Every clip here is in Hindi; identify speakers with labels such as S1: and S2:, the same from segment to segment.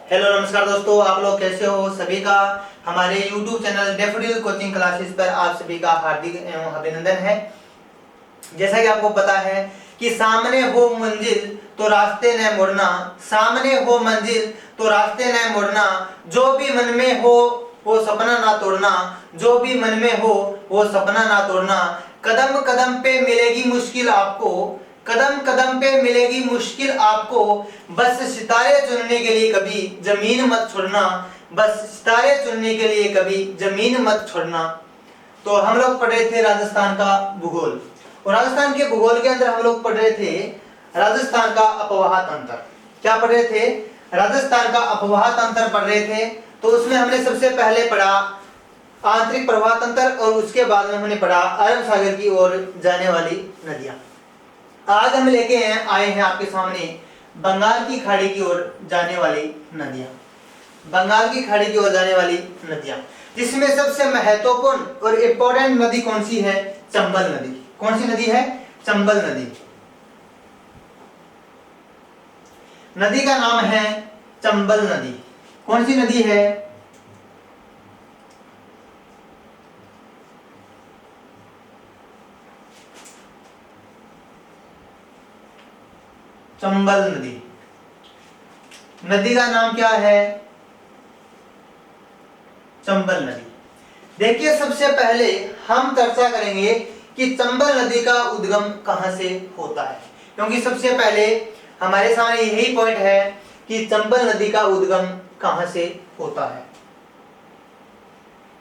S1: हेलो नमस्कार दोस्तों, आप लोग कैसे हो? सभी का हमारे YouTube channel daffodil coaching classes पर आप सभी का हार्दिक एवं अभिनंदन है। जैसा कि आपको पता है कि सामने हो मंजिल तो रास्ते न मुड़ना, सामने हो मंजिल तो रास्ते न मुड़ना, जो भी मन में हो वो सपना ना तोड़ना, जो भी मन में हो वो सपना ना तोड़ना। कदम कदम पे मिलेगी मुश्किल आपको, कदम कदम पे मिलेगी मुश्किल आपको, बस सितारे चुनने के लिए कभी जमीन मत छोड़ना, बस सितारे चुनने के लिए कभी जमीन मत छोड़ना। तो हम लोग पढ़ रहे थे राजस्थान का भूगोल, और राजस्थान के भूगोल के अंदर हम लोग पढ़ रहे थे राजस्थान का अपवाह तंत्र। क्या पढ़ रहे थे? राजस्थान का अपवाह तंत्र पढ़ रहे थे। तो उसमें हमने सबसे पहले पढ़ा आंतरिक प्रवाह तंत्र, और उसके बाद में हमने पढ़ा अरब सागर की ओर जाने वाली नदियां। आज हम लेके आए हैं आपके सामने बंगाल की खाड़ी की ओर जाने वाली नदियां, बंगाल की खाड़ी की ओर जाने वाली नदियां, जिसमें सबसे महत्वपूर्ण और इंपॉर्टेंट नदी कौन सी है? चंबल नदी। कौन सी नदी है? चंबल नदी। नदी का नाम है चंबल नदी। कौन सी नदी है? चंबल नदी। नदी का नाम क्या है? चंबल नदी। देखिए, सबसे पहले हम चर्चा करेंगे कि चंबल नदी का उद्गम कहां से होता है, क्योंकि सबसे पहले हमारे सामने यही पॉइंट है कि चंबल नदी का उद्गम कहां से होता है।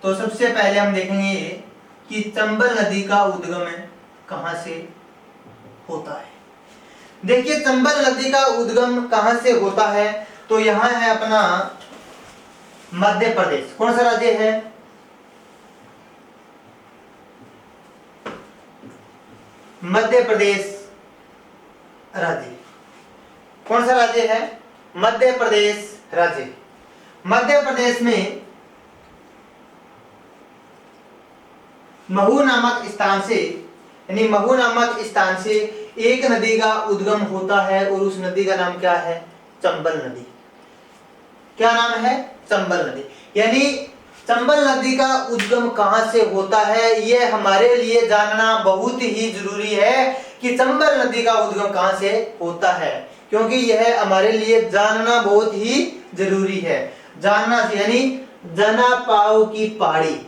S1: तो सबसे पहले हम देखेंगे कि चंबल नदी का उद्गम कहां से होता है। देखिए, चंबल नदी का उद्गम कहां से होता है, तो यहां है अपना मध्य प्रदेश। कौन सा राज्य है? मध्य प्रदेश राज्य। कौन सा राज्य है? मध्य प्रदेश राज्य। मध्य प्रदेश में महू नामक स्थान से, यानी महू नामक स्थान से एक नदी का उद्गम होता है, और उस नदी का नाम क्या है? चंबल नदी। क्या नाम है? चंबल नदी। यानी चंबल नदी का उद्गम कहां से होता है, यह हमारे लिए जानना बहुत ही जरूरी है कि चंबल नदी का उद्गम कहां से होता है, क्योंकि यह हमारे लिए जानना बहुत ही जरूरी है। जानना यानी जनापाव की पहाड़ी,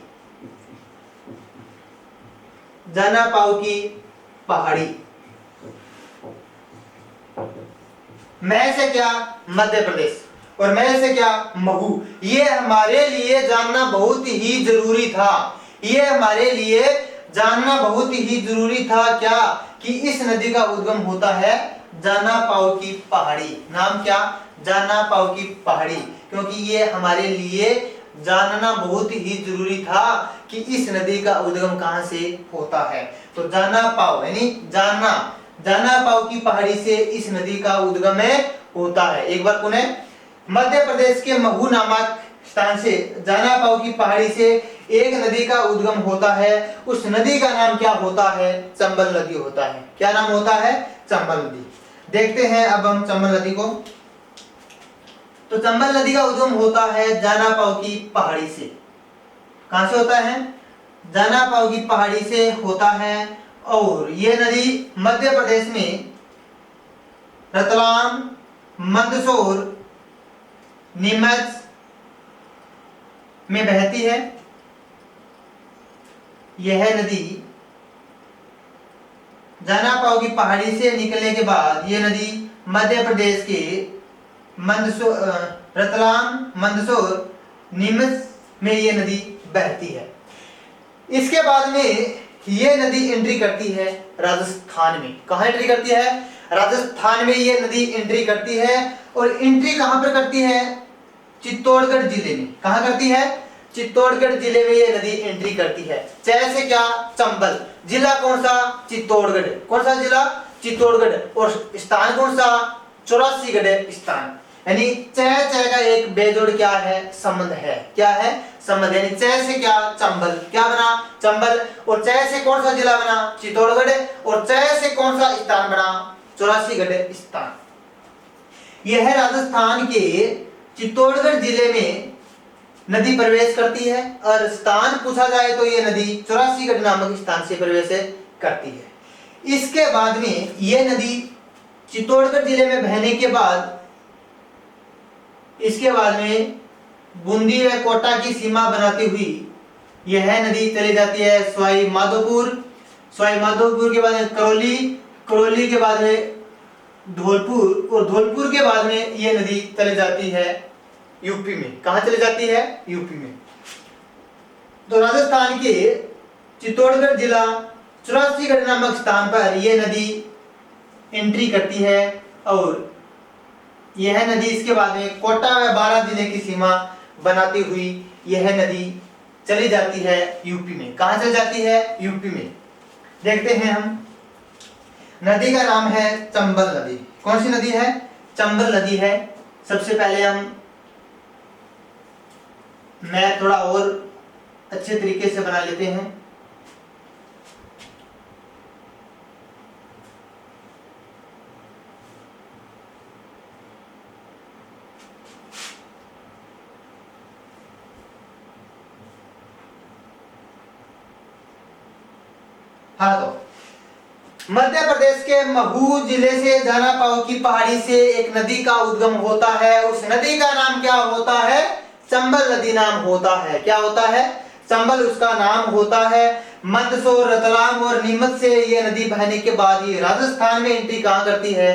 S1: जनापाव की पहाड़ी। मैं से क्या? मध्य प्रदेश, और मैं से क्या? महू। ये हमारे लिए जानना बहुत ही जरूरी था। ये हमारे लिए जानना बहुत ही जरूरी था क्या? कि इस नदी का उद्गम होता है जनापाव की पहाड़ी। नाम क्या? जनापाव की पहाड़ी। क्योंकि ये हमारे लिए जानना बहुत ही जरूरी था कि इस नदी का उद्गम कहां से होता है। तो जनापाव यानी जानना, जनापाव की पहाड़ी से इस नदी का उद्गम होता है। एक बार पुनः, मध्य प्रदेश के महू नामक स्थान से, जनापाव की पहाड़ी से एक नदी का उद्गम होता है। उस नदी का नाम क्या होता है? चंबल नदी होता है। क्या नाम होता है? चंबल नदी। देखते हैं अब हम चंबल नदी को। तो चंबल नदी का उद्गम होता है जनापाव की पहाड़ी से। कहां से होता है? जनापाव की पहाड़ी से होता है, और यह नदी मध्य प्रदेश में रतलाम, मंदसौर, नीमच में बहती है। यह नदी जनापाव की पहाड़ी से निकलने के बाद यह नदी मध्य प्रदेश के रतलाम, मंदसौर, नीमच में यह नदी बहती है। इसके बाद में यह नदी एंट्री करती है राजस्थान में। कहां एंट्री करती है? राजस्थान में यह नदी एंट्री करती है, और एंट्री कहां पर करती है? चित्तौड़गढ़ जिले में। कहां करती है? चित्तौड़गढ़ जिले में यह नदी एंट्री करती है। जैसे क्या? चंबल। जिला कौन सा? चित्तौड़गढ़। कौन सा जिला? चित्तौड़गढ़। और स्थान कौन सा? 84गढ़ स्थान। यानी चह चह का एक बेजोड़ क्या है? संबंध है। क्या है? संबंध। यानी चह से क्या? चंबल। क्या बना? चंबल। और चह से कौन सा जिला बना? चित्तौड़गढ़। और चह से कौन सा स्थान बना? 84गढ़ स्थान। यह राजस्थान के चित्तौड़गढ़ जिले में नदी प्रवेश करती है, और स्थान पूछा जाए तो ये नदी 84गढ़ नामक स्थान से प्रवेश करती है। इसके बाद में ये नदी चित्तौड़गढ़ जिले में बहने के बाद इसके बाद में बूंदी व कोटा की सीमा बनाती हुई यह नदी चली जाती है सवाई माधोपुर, सवाई माधोपुर के बाद में करौली, करौली के बाद में धौलपुर, और धौलपुर के बाद में यह नदी चली जाती है यूपी में। कहां चली जाती है? यूपी में। तो राजस्थान के चित्तौड़गढ़ जिला 84गढ़ नामक स्थान पर यह नदी एंट्री करती है, और यह नदी इसके बाद में कोटा व बारां जिले की सीमा बनाती हुई यह नदी चली जाती है यूपी में। कहां चली जाती है? यूपी में। देखते हैं हम, नदी का नाम है चंबल नदी। कौन सी नदी है? चंबल नदी है। सबसे पहले हम मैप थोड़ा और अच्छे तरीके से बना लेते हैं। हाँ, तो मध्य प्रदेश के महू जिले से जाना पाओ की पहाड़ी से एक नदी का उद्गम होता है। उस नदी का नाम क्या होता है? चंबल नदी नाम होता है। क्या होता है? चंबल उसका नाम होता है। मंदसौर, रतलाम और नीमच से यह नदी बहने के बाद ये राजस्थान में एंट्री कहां करती है?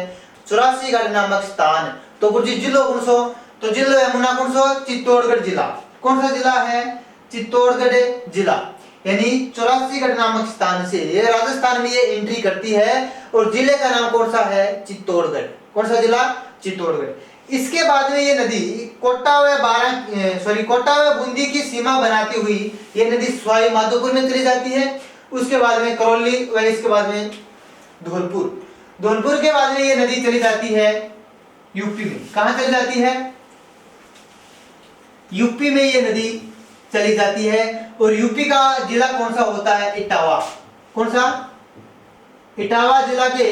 S1: 84गढ़ नामक स्थान। तो कुछ जिलों कौन सो? तो जिलो यमुना कौन सो? चित्तौड़गढ़ जिला। कौन सा जिला है? चित्तौड़गढ़ जिला। यानी 84गढ़ नामक स्थान से ये राजस्थान में ये एंट्री करती है, और जिले का नाम कौन सा है? चित्तौड़गढ़। कौन सा जिला? चित्तौड़गढ़। इसके बाद में ये नदी कोटा व बूंदी की सीमा बनाती हुई ये नदी सवाई माधोपुर में चली जाती है। उसके बाद में करौली व इसके बाद में धौलपुर, धौलपुर के बाद में ये नदी चली जाती है यूपी में। कहां चली जाती है? यूपी में ये नदी चली जाती है, और यूपी का जिला कौन सा होता है? इटावा। कौन सा? इटावा जिला के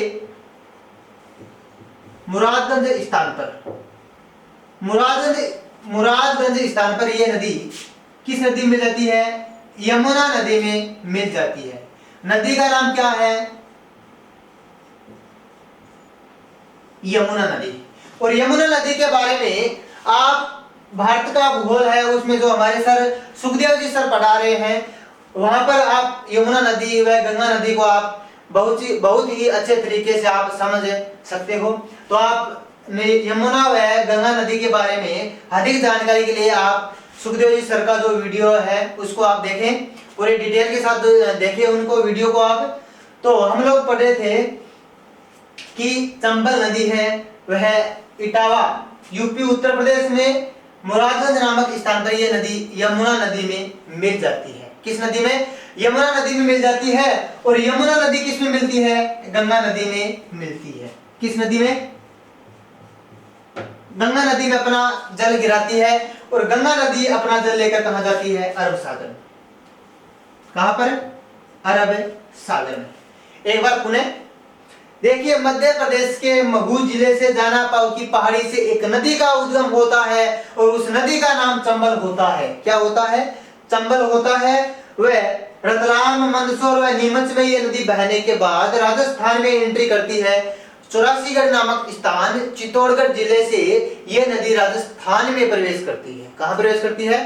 S1: मुरादगंज स्थान पर, मुरादगंज स्थान पर यह नदी किस नदी में जाती है? यमुना नदी में मिल जाती है। नदी का नाम क्या है? यमुना नदी। और यमुना नदी के बारे में आप भारत का भूगोल है उसमें जो हमारे सर सुखदेव जी सर पढ़ा रहे हैं, वहां पर आप यमुना नदी व गंगा नदी को आप बहुत ही अच्छे तरीके से आप समझ सकते हो। तो आप यमुना व गंगा नदी के बारे में अधिक जानकारी के लिए आप सुखदेव जी सर का जो वीडियो है उसको आप देखें, पूरे डिटेल के साथ देखें उनको वीडियो को आप। तो हम लोग पढ़े थे कि चंबल नदी है वह इटावा यूपी उत्तर प्रदेश में मुरादगंज नामक स्थान पर यह नदी यमुना नदी में मिल जाती है। किस नदी में? यमुना नदी में मिल जाती है। और यमुना नदी किस में मिलती है? गंगा नदी में मिलती है। किस नदी में? गंगा नदी में अपना जल गिराती है, और गंगा नदी अपना जल लेकर कहां जाती है? अरब सागर में। कहां पर? अरब सागर में। एक बार पुनः देखिए, मध्य प्रदेश के महू जिले से जाना पाओ की पहाड़ी से एक नदी का उद्गम होता है, और उस नदी का नाम चंबल होता है। क्या होता है? चंबल होता है। वह रतलाम, मंदसौर व नीमच में यह नदी बहने के बाद राजस्थान में एंट्री करती है। 84गढ़ नामक स्थान चित्तौड़गढ़ जिले से यह नदी राजस्थान में प्रवेश करती है। कहां प्रवेश करती है?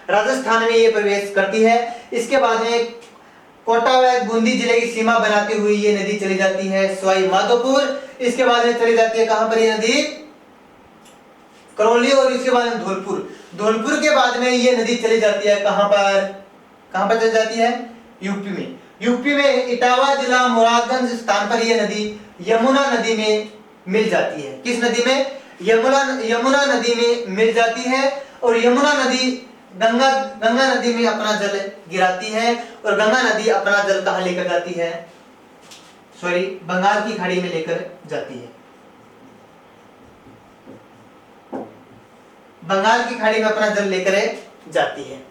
S1: राजस्थान में यह प्रवेश करती है। इसके बाद में कोटा व बूंदी जिले की सीमा बनाती हुई ये नदी चली जाती है सवाई माधोपुर। इसके बाद में चली जाती है कहां पर? ये नदी करौली, और इसके बाद में धौलपुर। धौलपुर के बाद में ये नदी चली जाती है कहां पर? कहां पर चली जाती है? यूपी में। यूपी में इटावा जिला मुरादगंज स्थान पर यह नदी यमुना नदी में मिल जाती है। किस नदी में? यमुना नदी में मिल जाती है। और यमुना नदी गंगा नदी में अपना जल गिराती है, और गंगा नदी अपना जल कहां लेकर जाती है? बंगाल की खाड़ी में लेकर जाती है। बंगाल की खाड़ी में अपना जल लेकर जाती है।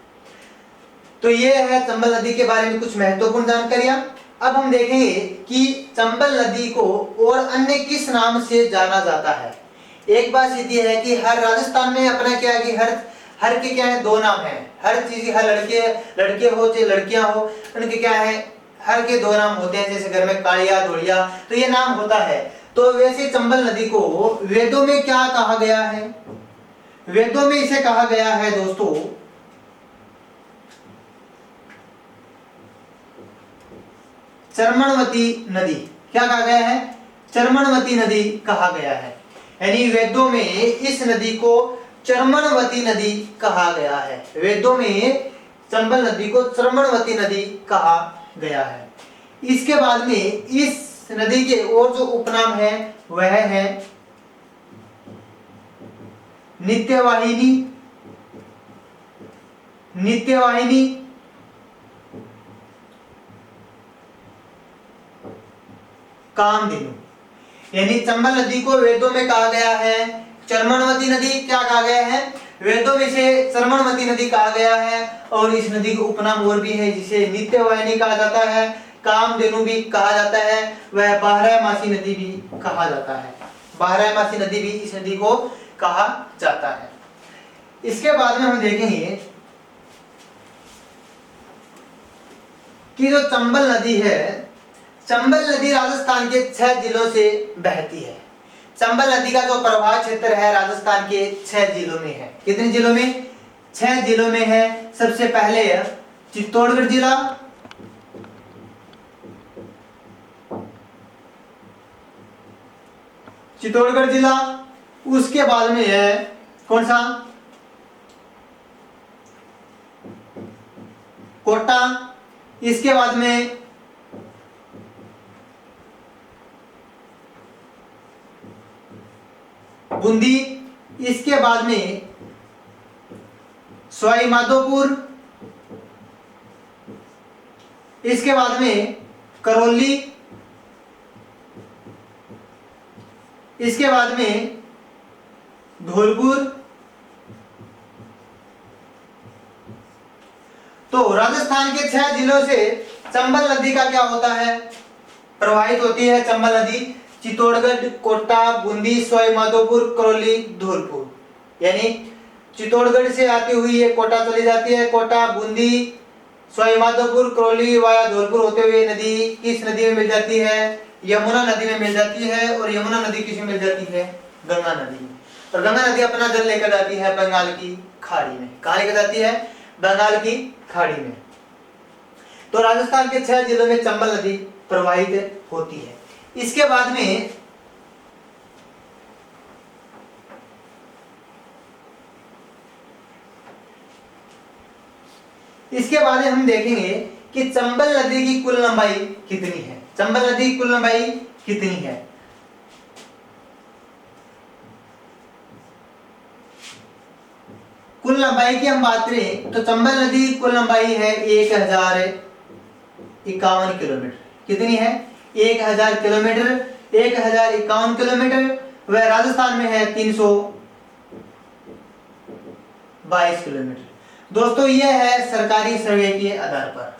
S1: तो ये है चंबल नदी के बारे में कुछ महत्वपूर्ण जानकारियां। अब हम देखेंगे कि चंबल नदी को और अन्य किस नाम से जाना जाता है। एक बात सीधी है कि हर राजस्थान में अपना क्या है कि हर हर के क्या है दो नाम है, हर चीज, हर लड़के हो चाहे लड़कियां हो, उनके क्या है हर के दो नाम होते हैं। जैसे घर में कालिया धोलिया, तो ये नाम होता है। तो वैसे चंबल नदी को वेदों में क्या कहा गया है? वेदों में इसे कहा गया है दोस्तों चर्मणवती नदी। क्या कहा गया है? चर्मणवती नदी कहा गया है। यानी वेदों में इस नदी को चर्मणवती नदी कहा गया है। वेदों में चंबल नदी को चर्मणवती नदी कहा गया है। इसके बाद में इस नदी के और जो उपनाम है वह है नित्यवाहिनी, नित्यवाहिनी, कामधेनु। यानी चंबल नदी को वेदों में कहा गया है चर्मणवती नदी। क्या कहा गया है? वेदों में इसे चर्मणवती नदी कहा गया है। और इस नदी को उपनाम और भी है जिसे नित्यवाहिनी कहा जाता है, कामधेनु भी कहा जाता है, वह बारहमासी नदी भी कहा जाता है। बारहमासी नदी भी इस नदी को कहा जाता है। इसके बाद में हम देखेंगे कि जो चंबल नदी है, चंबल नदी राजस्थान के 6 जिलों से बहती है। चंबल नदी का जो प्रवाह क्षेत्र है राजस्थान के 6 जिलों में है। कितने जिलों में? 6 जिलों में है। सबसे पहले चित्तौड़गढ़ जिला, चित्तौड़गढ़ जिला, उसके बाद में है कौन सा? कोटा, इसके बाद में बूंदी, इसके बाद में सवाई माधोपुर, इसके बाद में करौली, इसके बाद में धौलपुर। तो राजस्थान के 6 जिलों से चंबल नदी का क्या होता है? प्रवाहित होती है चंबल नदी। चित्तौड़गढ़, कोटा, बूंदी, सवाई माधोपुर, करौली, धौलपुर। यानी चित्तौड़गढ़ से आती हुई ये कोटा चली जाती है। कोटा, बूंदी, सवाई माधोपुर, करौली वाया धौलपुर होते हुए नदी किस नदी में मिल जाती है? यमुना नदी में मिल जाती है। और यमुना नदी किस में मिल जाती है? गंगा नदी में। और गंगा नदी अपना जल लेकर जाती है बंगाल की खाड़ी में। कहाँ लेकर जाती है? बंगाल की खाड़ी में। तो राजस्थान के 6 जिलों में चंबल नदी प्रवाहित होती है। इसके बाद में हम देखेंगे कि चंबल नदी की कुल लंबाई कितनी है। चंबल नदी की कुल लंबाई कितनी है? कुल लंबाई की हम बात करें तो चंबल नदी की कुल लंबाई है 1051 किलोमीटर। कितनी है? 1000 किलोमीटर, 1051 किलोमीटर। वह राजस्थान में है 322 किलोमीटर। दोस्तों यह है सरकारी सर्वे के आधार पर,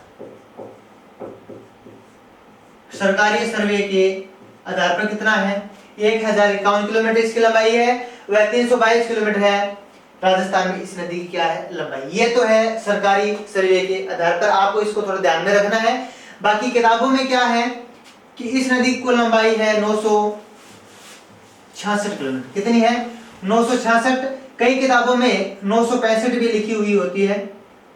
S1: सरकारी सर्वे के आधार पर कितना है? 1051 किलोमीटर इसकी लंबाई है। वह 322 किलोमीटर है राजस्थान में इस नदी की क्या है लंबाई। ये तो है सरकारी सर्वे के आधार पर, आपको इसको थोड़ा ध्यान में रखना है। बाकी किताबों में क्या है कि इस नदी की कुल लंबाई है 966 किलोमीटर। कितनी है? 966। कई किताबों में 965 भी लिखी हुई होती है,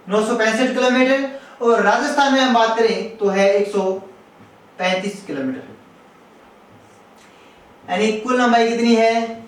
S1: 965 किलोमीटर। और राजस्थान में हम बात करें तो है 135 किलोमीटर। यानी कुल लंबाई कितनी है?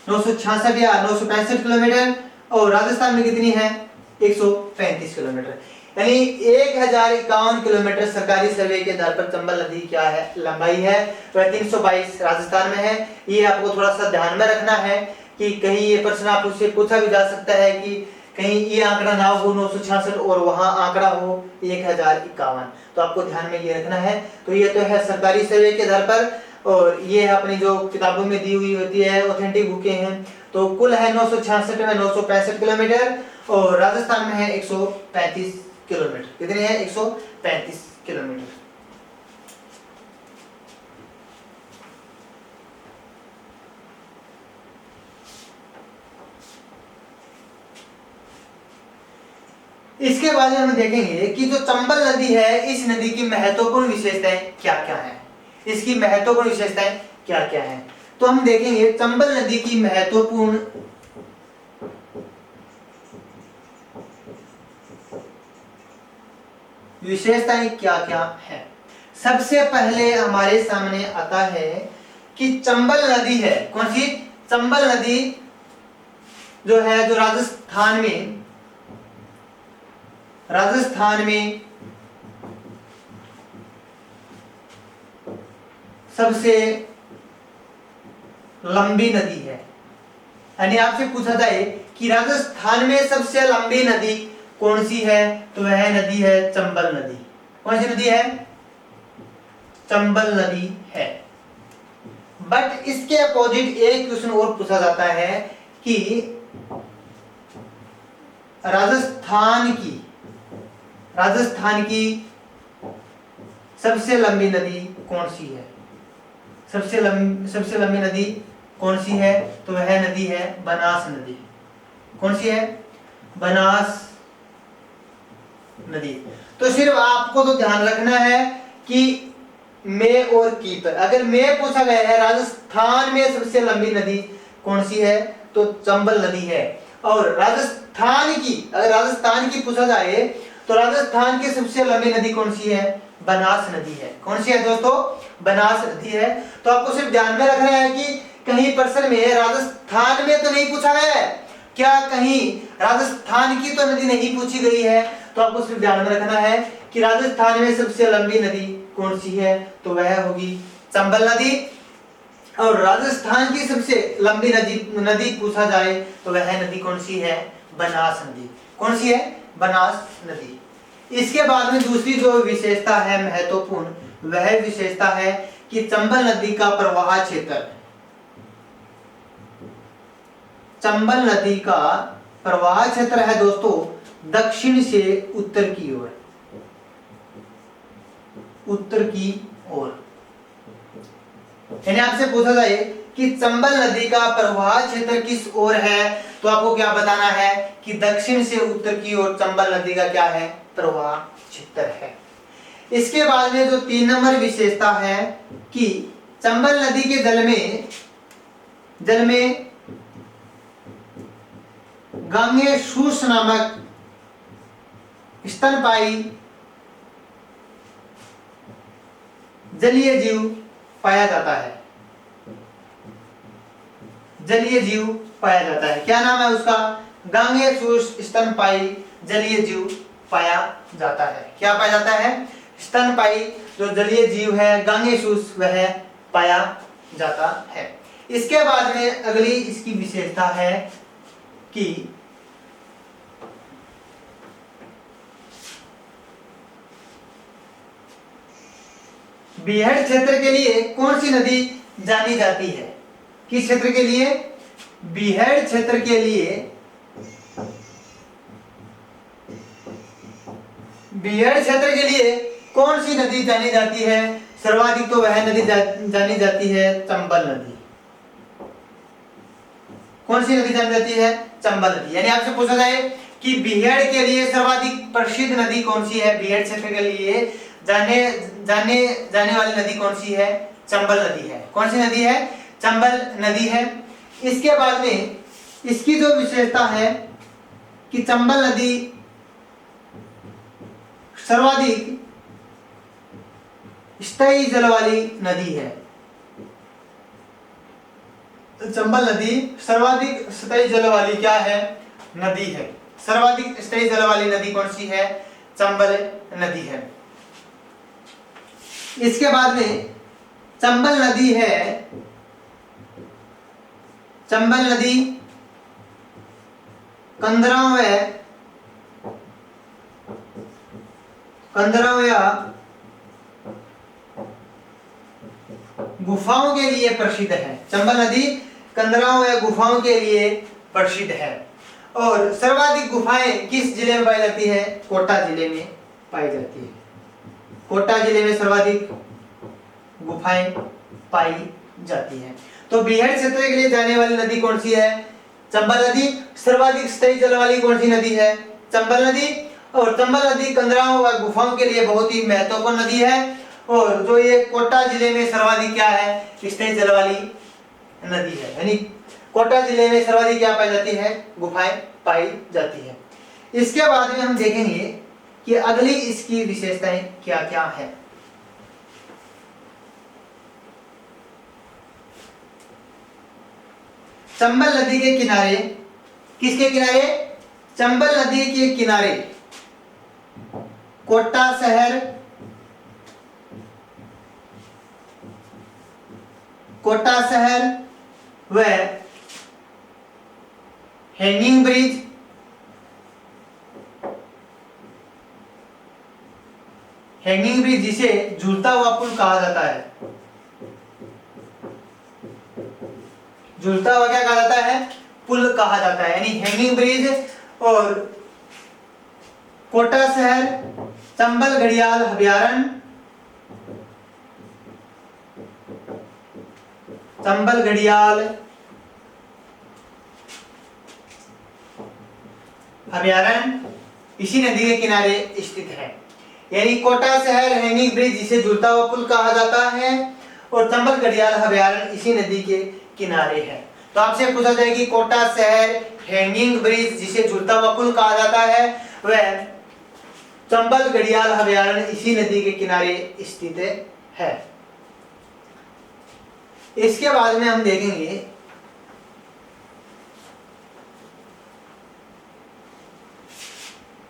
S1: 966 या 965 किलोमीटर। और राजस्थान में कितनी है? 135 किलोमीटर। यानी 1051 किलोमीटर सरकारी सर्वे के आधार पर चंबल नदी क्या है लंबाई है। वह 322 राजस्थान में है। ये आपको थोड़ा सा ध्यान में रखना है कि कहीं ये प्रश्न आपसे पूछा भी जा सकता है कि कहीं ये आंकड़ा ना हो 966 और वहां आंकड़ा हो 1051। तो आपको ध्यान में ये रखना है। तो ये तो है सरकारी सर्वे के आधार पर। और ये है अपनी जो किताबों में दी हुई होती है, ऑथेंटिक बुकें हैं। तो कुल है 966 में 965 किलोमीटर। और राजस्थान में है 135 किलोमीटर। कितने हैं? 135 किलोमीटर। इसके बाद में हम देखेंगे कि जो चंबल नदी है, इस नदी की महत्वपूर्ण विशेषताएं क्या क्या हैं, इसकी महत्वपूर्ण विशेषताएं क्या क्या हैं। तो हम देखेंगे चंबल नदी की महत्वपूर्ण विशेषताएं क्या क्या है। सबसे पहले हमारे सामने आता है कि चंबल नदी है, कौन सी, चंबल नदी जो है, जो राजस्थान में सबसे लंबी नदी है। यानी आपसे पूछा जाए कि राजस्थान में सबसे लंबी नदी कौन सी है, तो वह नदी है चंबल नदी। कौन सी नदी है, चंबल नदी है। बट इसके अपोजिट एक क्वेश्चन और पूछा जाता है कि राजस्थान की सबसे लंबी नदी कौन सी है, सबसे लंबी नदी कौन सी है, तो वह नदी है बनास नदी। कौन सी है, बनास नदी। तो सिर्फ आपको तो ध्यान रखना है कि में और की पर, अगर में पूछा गया है राजस्थान में सबसे लंबी नदी कौन सी है, तो चंबल नदी है। और राजस्थान की पूछा जाए तो राजस्थान की सबसे लंबी नदी कौन सी है, बनास नदी है। कौन सी है दोस्तों, बनास नदी है। तो आपको सिर्फ ध्यान में रखना है कि कहीं प्रश्न में राजस्थान में तो नहीं पूछा गया है, क्या कहीं राजस्थान की तो नदी नहीं पूछी गई है, तो आपको सिर्फ ध्यान में रखना है कि राजस्थान में सबसे लंबी नदी कौन सी है, तो वह होगी चंबल नदी। और राजस्थान की सबसे लंबी नदी पूछा जाए तो वह नदी कौन सी है, बनास नदी। कौन सी है, बनास नदी। इसके बाद में दूसरी जो विशेषता है महत्वपूर्ण, वह विशेषता है कि चंबल नदी का प्रवाह क्षेत्र, चंबल नदी का प्रवाह क्षेत्र है दोस्तों दक्षिण से उत्तर की ओर, यानी आपसे पूछा जाए कि चंबल नदी का प्रवाह क्षेत्र किस ओर है, तो आपको क्या बताना है कि दक्षिण से उत्तर की ओर चंबल नदी का क्या है, प्रवाह क्षेत्र है। इसके बाद में जो 3 नंबर विशेषता है कि चंबल नदी के जल में गांगेसूस नामक स्तनपायी जलीय जीव पाया जाता है। जलीय जीव पाया जाता है, क्या नाम है उसका, गांगेसूस स्तनपायी जलीय जीव पाया जाता है। क्या पाया जाता है, स्तनपायी जो जलीय जीव है गांगेसूस, वह पाया जाता है। इसके बाद में अगली इसकी विशेषता है कि बीहड़ क्षेत्र के लिए कौन सी नदी जानी जाती है, किस क्षेत्र के लिए, बीहड़ क्षेत्र के लिए, बीहड़ क्षेत्र के लिए कौन सी नदी जानी जाती है, सर्वाधिक तो वह नदी जानी जाती है चंबल नदी। कौन सी नदी जानी जाती है, चंबल नदी। यानी आपसे पूछा जाए कि बीहड़ के लिए सर्वाधिक प्रसिद्ध नदी कौन सी है, बीहड़ क्षेत्र के लिए जाने वाली नदी कौन सी है, चंबल नदी है। कौन सी नदी है, चंबल नदी है। इसके बाद में इसकी जो विशेषता है कि चंबल नदी सर्वाधिक स्थायी जल वाली नदी है। चंबल नदी सर्वाधिक स्थायी जल वाली क्या है, नदी है। सर्वाधिक स्थायी जल वाली नदी कौन सी है, चंबल नदी है। इसके बाद में चंबल नदी है, चंबल नदी 15वें गुफाओं के लिए प्रसिद्ध है। चंबल नदी 15वें गुफाओं के लिए प्रसिद्ध है। और सर्वाधिक गुफाएं किस जिले में पाई जाती है, कोटा जिले में पाई जाती है। कोटा जिले में सर्वाधिक गुफाएं पाई जाती हैं। तो बीहड़ क्षेत्र के लिए जाने वाली नदी कौन सी है, चंबल नदी। सर्वाधिक स्थायी जल वाली कौन सी नदी है, चंबल नदी। और चंबल नदी कंदराओं व गुफाओं के लिए बहुत ही महत्वपूर्ण नदी है। और जो ये कोटा जिले में सर्वाधिक क्या है, स्थिर जल वाली नदी है, यानी कोटा जिले में सर्वाधिक क्या पाई जाती है, गुफाएं पाई जाती है। इसके बाद में हम देखेंगे कि अगली इसकी विशेषताएं क्या क्या है। चंबल नदी के किनारे, किसके किनारे, चंबल नदी के किनारे कोटा शहर, कोटा शहर व हैंगिंग ब्रिज, हैंगिंग ब्रिज जिसे झूलता हुआ पुल कहा जाता है, झूलता हुआ क्या कहा जाता है, पुल कहा जाता है, यानी हैंगिंग ब्रिज और कोटा शहर, चंबल घड़ियाल अभयारण्य, चंबल घड़ियाल अभयारण्य इसी नदी के किनारे स्थित है। यानी कोटा शहर, हैंगिंग ब्रिज जिसे झूलता हुआ पुल कहा जाता है और चंबल घड़ियाल अभयारण्य इसी नदी के किनारे है। तो आपसे पूछा जाए कि कोटा शहर, हैंगिंग ब्रिज जिसे झूलता हुआ पुल कहा जाता है वह चंबल घड़ियाल अभयारण्य इसी नदी के किनारे स्थित है। इसके बाद में हम देखेंगे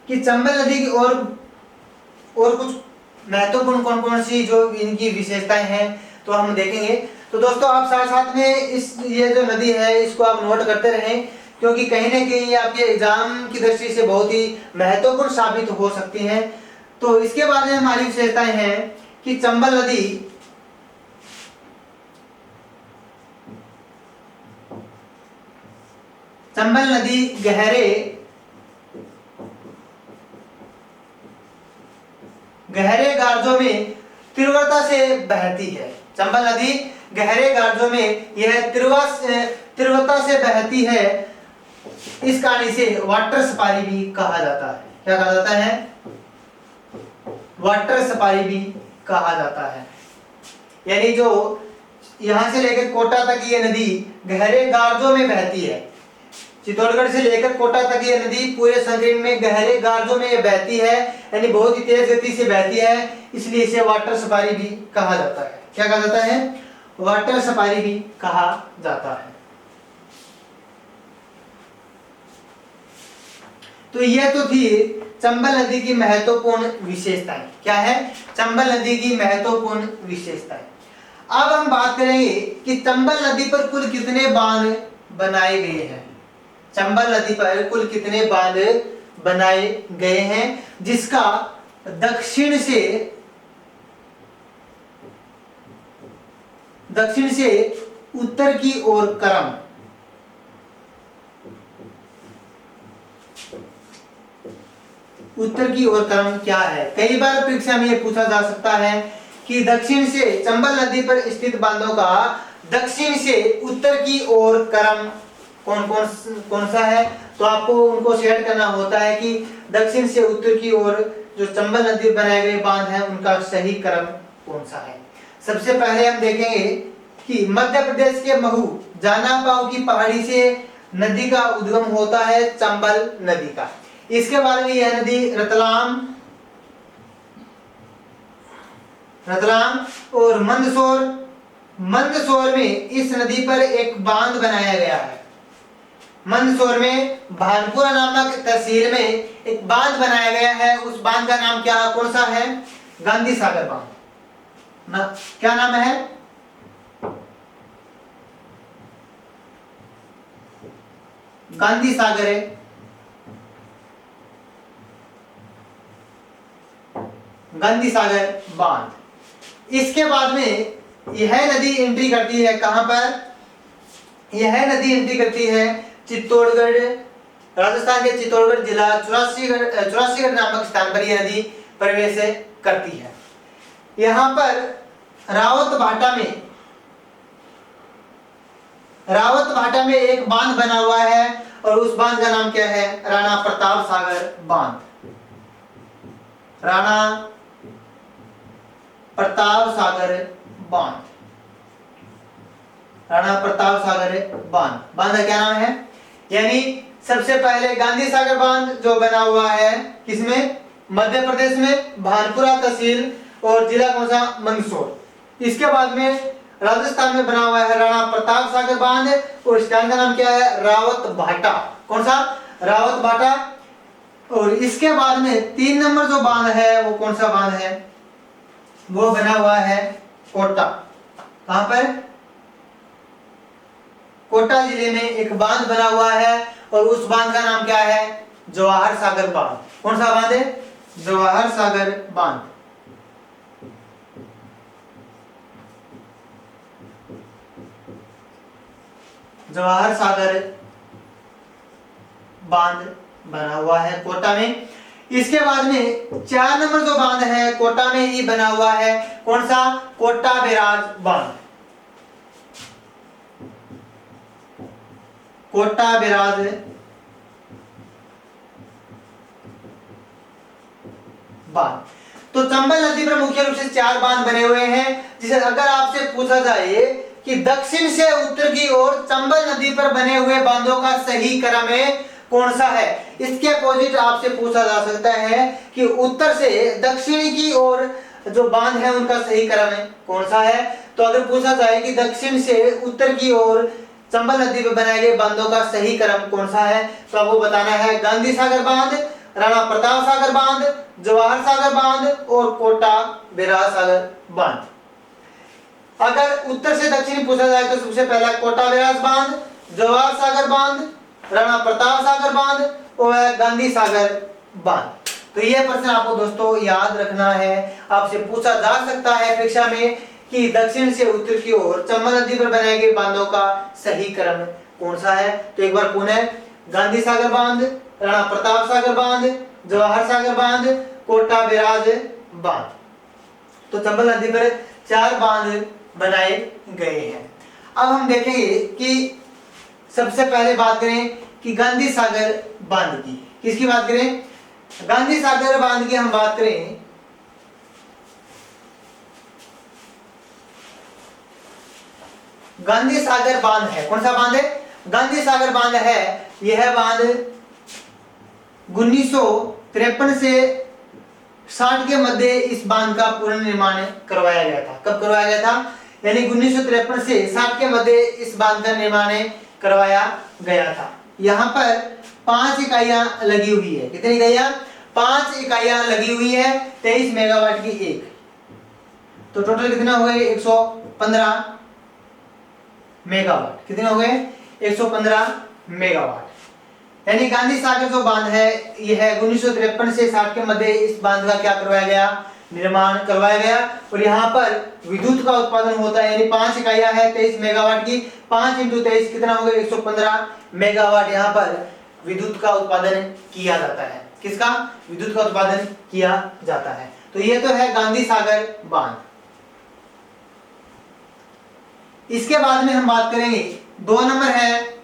S1: कि चंबल नदी की और कुछ महत्वपूर्ण कौन कौन सी जो इनकी विशेषताएं हैं तो हम देखेंगे। तो दोस्तों आप साथ साथ में ये जो नदी है इसको आप नोट करते रहें, क्योंकि कहीं ना कहीं ये आपके एग्जाम की दृष्टि से बहुत ही महत्वपूर्ण साबित हो सकती हैं। तो इसके बाद में हमारी विशेषताएं हैं कि चंबल नदी गहरे गार्जों में तीव्रता से बहती है। चंबल नदी गहरे गार्जों में यह तीव्रता से बहती है। इस कारण इसे वाटर सफारी भी कहा जाता है। क्या कहा जाता है, वाटर सफारी भी कहा जाता है। यानी जो यहां से लेकर कोटा तक ये नदी गहरे गार्जों में बहती है। चित्तौड़गढ़ से लेकर कोटा तक ये नदी पूरे संकीर्ण में गहरे गार्जों में बहती है, यानी बहुत ही तेज गति से बहती है, इसलिए इसे वाटर सफारी भी कहा जाता है। क्या कहा जाता है, वाटर सफारी भी कहा जाता है। तो यह तो थी चंबल नदी की महत्वपूर्ण विशेषताएं। क्या है, चंबल नदी की महत्वपूर्ण विशेषताएं। अब हम बात करेंगे कि चंबल नदी पर कुल कितने बांध बनाए गए हैं। चंबल नदी पर कुल कितने बांध बनाए गए हैं, जिसका दक्षिण से उत्तर की ओर क्रम, उत्तर की ओर क्रम क्या है। कई बार परीक्षा में यह पूछा जा सकता है कि दक्षिण से चंबल नदी पर स्थित बांधों का दक्षिण से उत्तर की ओर क्रम कौन सा है। तो आपको उनको सेट करना होता है कि दक्षिण से उत्तर की ओर जो चंबल नदी बनाए गए बांध हैं उनका सही क्रम कौन सा है। सबसे पहले हम देखेंगे कि मध्य प्रदेश के महू जानापाव की पहाड़ी से नदी का उद्गम होता है, चंबल नदी का। इसके बाद में यह नदी रतलाम और मंदसौर में इस नदी पर एक बांध बनाया गया है। मंदसौर में भानपुरा नामक तहसील में एक बांध बनाया गया है। उस बांध का नाम क्या कौन सा है, गांधी सागर बांध ना, क्या नाम है, गांधी सागर है, गांधी सागर बांध। इसके बाद में यह नदी एंट्री करती है कहां पर, यह नदी एंट्री करती है चित्तौड़गढ़, राजस्थान के चित्तौड़गढ़ जिला चौरासीगढ़ नामक स्थान पर यह नदी प्रवेश करती है। यहाँ पर रावत भाटा में एक बांध बना हुआ है और उस बांध का नाम क्या है, राणा प्रताप सागर बांध। राणा प्रताप सागर बांध। राणा प्रताप सागर बांध, बांध का क्या नाम है? यानी सबसे पहले गांधी सागर बांध जो बना हुआ है किसमें? मध्य प्रदेश में भानपुरा तहसील और जिला कौन सा? मंदसौर। इसके बाद में राजस्थान में बना हुआ है राणा प्रताप सागर बांध और इस डैम का नाम क्या है? रावत भाटा। कौन सा? रावत भाटा। और इसके बाद में 3 नंबर जो बांध है वो कौन सा बांध है? वो बना हुआ है कोटा। कहां पर? कोटा जिले में एक बांध बना हुआ है और उस बांध का नाम क्या है? जवाहर सागर बांध। कौन सा बांध है? जवाहर सागर बांध। जवाहर सागर बांध बना हुआ है कोटा में। इसके बाद में 4 नंबर जो बांध है कोटा में ही बना हुआ है, कौन सा? कोटा बैराज बांध। कोटा बैराज बांध। तो चंबल नदी पर मुख्य रूप से 4 बांध बने हुए हैं, जिसे अगर आपसे पूछा जाए कि दक्षिण से उत्तर की ओर चंबल नदी पर बने हुए बांधों का सही क्रम है कौन सा है, इसके अपोजिट आपसे पूछा जा सकता है कि उत्तर से दक्षिण की ओर जो बांध है उनका सही क्रम है कौन सा है। तो अगर पूछा जाए कि दक्षिण से उत्तर की ओर चंबल नदी पर बनाए गए बांधों का सही क्रम कौन सा है, तो आपको बताना है गांधी सागर बांध, राणा प्रताप सागर बांध, जवाहर सागर बांध और कोटा बैराज सागर बांध। अगर उत्तर से दक्षिण पूछा जाए तो सबसे पहला कोटा बैराज बांध, जवाहर सागर बांध, राणा प्रताप सागर बांध और गांधी सागर बांध। तो यह प्रश्न आपको दोस्तों याद रखना है, आपसे पूछा जा सकता है परीक्षा में कि दक्षिण से उत्तर की ओर चंबल नदी पर बनाए गए बांधों का सही क्रम कौन सा है। तो एक बार पुनः गांधी सागर बांध, राणा प्रताप सागर बांध, जवाहर सागर बांध, कोटा बैराज बांध। तो चंबल नदी पर 4 बांध बनाए गए हैं। अब हम देखेंगे कि सबसे पहले बात करें कि गांधी सागर बांध की। किसकी बात करें? गांधी सागर बांध की हम बात करें गांधी सागर बांध है, कौन सा बांध है? गांधी सागर बांध है। यह बांध 1953 से 60 के मध्य इस बांध का पुनर्निर्माण करवाया गया था। कब करवाया गया था? यानी 1953 से 60 के मध्य इस बांध का निर्माण करवाया गया था। यहाँ पर 5 इकाइयां लगी हुई है। कितनी इकाइयां? 5 इकाइयां लगी हुई है, 23 मेगावाट की एक। तो टोटल कितना हो गए? 115 मेगावाट। कितने हो गए? 115 मेगावाट। यानी गांधी सागर जो बांध है यह 1953 से 60 के मध्य इस बांध का क्या करवाया गया? निर्माण करवाया गया। और यहाँ पर विद्युत का उत्पादन होता है, यानी 5 इकाइयां है 23 मेगावाट की। 5 × 23 कितना हो गया? 115 मेगावाट यहाँ पर विद्युत का उत्पादन किया जाता है। किसका? विद्युत का उत्पादन किया जाता है। तो ये तो है गांधी सागर बांध। इसके बाद में हम बात करेंगे 2 नंबर है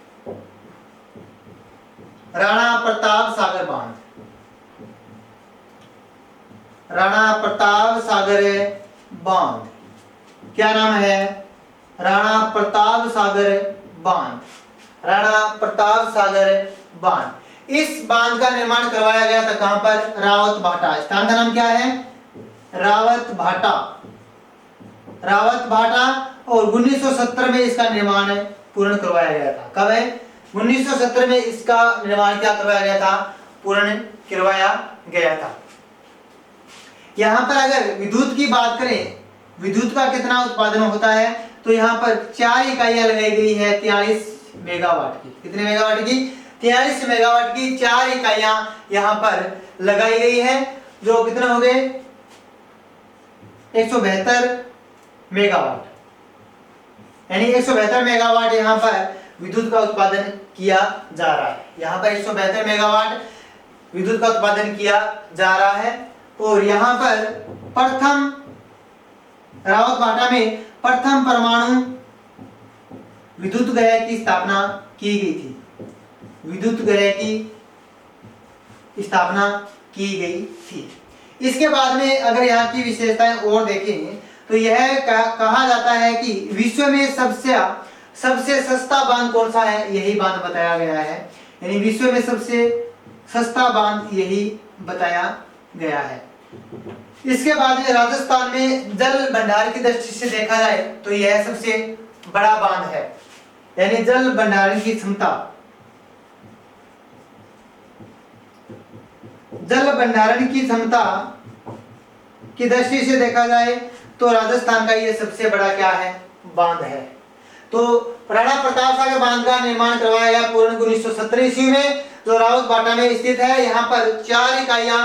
S1: राणा प्रताप सागर बांध। राणा प्रताप सागर बांध, क्या नाम है? राणा प्रताप सागर बांध। राणा प्रताप सागर बांध। इस बांध का निर्माण करवाया गया था कहां पर? रावत भाटा। स्थान का नाम क्या है? रावत भाटा। रावत भाटा। और 1970 में इसका निर्माण पूर्ण करवाया गया था। कब है? 1970 में इसका निर्माण क्या करवाया गया था? पूर्ण करवाया गया था। यहाँ पर अगर विद्युत की बात करें, विद्युत का कितना उत्पादन होता है, तो यहाँ पर 4 इकाइयां लगाई गई है 43 मेगावाट की। कितने मेगावाट की? 43 मेगावाट की 4 इकाइयां यहाँ पर लगाई गई है, जो कितना हो गए? 172 मेगावाट। यानी 172 मेगावाट यहाँ पर विद्युत का उत्पादन किया जा रहा है। यहाँ पर 172 मेगावाट विद्युत का उत्पादन किया जा रहा है। और यहाँ पर प्रथम रावत भाटा में प्रथम परमाणु विद्युत गृह की स्थापना की गई थी। विद्युत गृह की स्थापना की गई थी। इसके बाद में अगर यहाँ की विशेषताएं और देखें तो यह कहा जाता है कि विश्व में सबसे सस्ता बांध कौन सा है, यही बांध बताया गया है। यानी विश्व में सबसे सस्ता बांध यही बताया गया है। इसके बाद में राजस्थान में जल भंडार की दृष्टि से देखा जाए तो यह सबसे बड़ा बांध है। यानी जल भंडारण की क्षमता, जल भंडारण की क्षमता की दृष्टि से देखा जाए तो राजस्थान का ये सबसे बड़ा क्या है, बांध है। तो राणा प्रताप सागर बांध का निर्माण करवाया गया पूर्ण 1917 ईस्वी में, जो रावतबाटा में स्थित है। यहाँ पर 4 इकाइयां